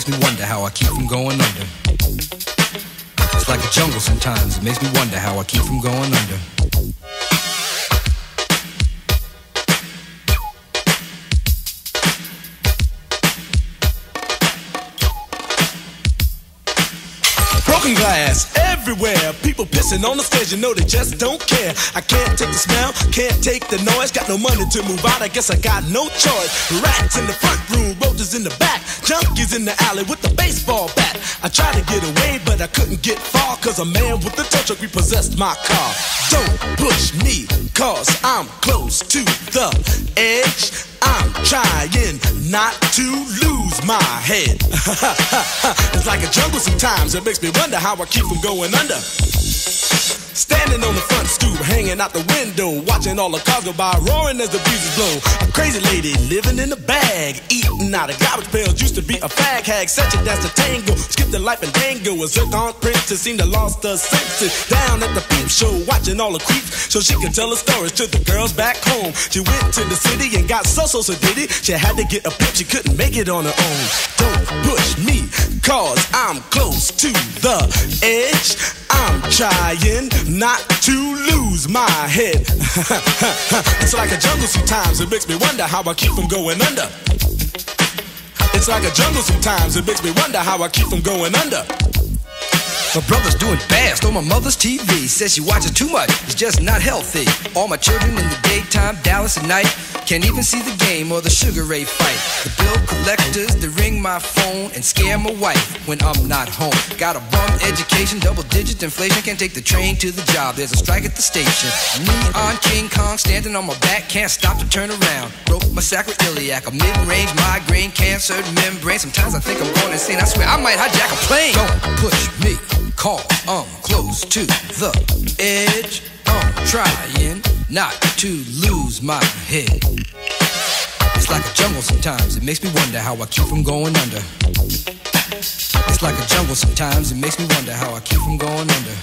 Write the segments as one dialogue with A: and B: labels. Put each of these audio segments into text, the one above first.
A: makes me wonder how I keep from going under. It's like a jungle sometimes, it makes me wonder how I keep from going under.
B: Broken glass everywhere, people pissing on the stage, you know they just don't care. I can't take the smell, can't take the noise, got no money to move out, I guess I got no choice. Rats in the front room, roaches in the back, junkies in the alley with the baseball bat. I tried to get away, but I couldn't get far, cause a man with a tow truck repossessed my car. Don't push me, cause I'm close to the edge. I'm trying not to lose my head. It's like a jungle sometimes, it makes me wonder how I keep from going under. Standing on the front stoop, hanging out the window, watching all the cars go by, roaring as the breezes blow. A crazy lady living in a bag, eating out of garbage pails, used to be a fag hag, such a dance to tango, skipped the life and dango. A zircon princess seemed to lost her senses, down at the peep show, watching all the creeps, so she could tell her stories to the girls back home. She went to the city and got so did it, she had to get a pimp, she couldn't make it on her own. Don't push me, cause I'm close to the edge. I'm trying not to lose my head. It's like a jungle sometimes, it makes me wonder how I keep from going under. It's like a jungle sometimes, it makes me wonder how I keep from going under.
A: My brother's doing bad, stole my mother's TV. Says she watches too much, it's just not healthy. All my children in the daytime, Dallas at night. Can't even see the game or the Sugar Ray fight. The bill collectors, they ring my phone and scare my wife when I'm not home. Got a bum education, double-digit inflation. Can't take the train to the job, there's a strike at the station. Me on King Kong, standing on my back, can't stop to turn around. Broke my sacroiliac, a mid-range migraine, cancer membrane. Sometimes I think I'm going insane, I swear I might hijack a plane. Don't push me, cause I'm close to the edge. I'm trying not to lose my head. It's like a jungle sometimes, it makes me wonder how I keep from going under. It's like a jungle sometimes, it makes me wonder how I keep from going under.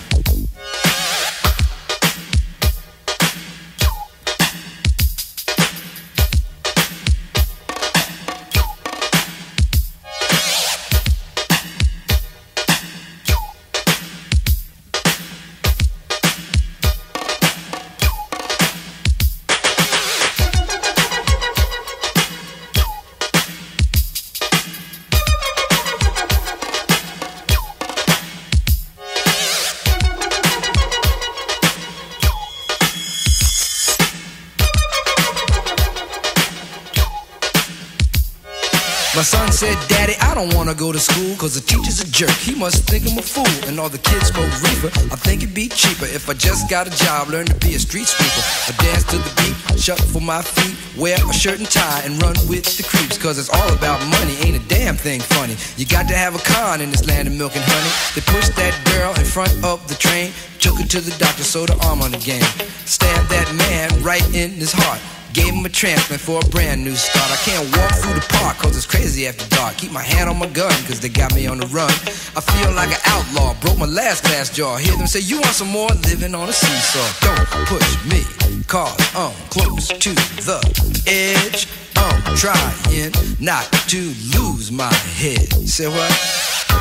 A: My son said, Daddy, I don't wanna go to school, cause the teacher's a jerk, he must think I'm a fool. And all the kids smoke reefer, I think it'd be cheaper if I just got a job, learn to be a street sweeper. I dance to the beat, shuffle my feet, wear a shirt and tie, and run with the creeps. Cause it's all about money, ain't a damn thing funny. You got to have a con in this land of milk and honey. They pushed that girl in front of the train, took her to the doctor, sewed her arm on the game. Stabbed that man right in his heart, gave him a transplant for a brand new start. I can't walk through the park cause it's crazy after dark. Keep my hand on my gun cause they got me on the run. I feel like an outlaw, broke my last glass jaw. Hear them say, you want some more? Living on a seesaw. Don't push me cause I'm close to the edge. I'm trying not to lose my head. Say what?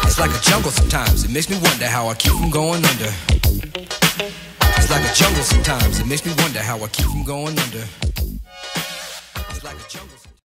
A: It's like a jungle sometimes, it makes me wonder how I keep from going under. It's like a jungle sometimes, it makes me wonder how I keep from going under. It's like a jungle.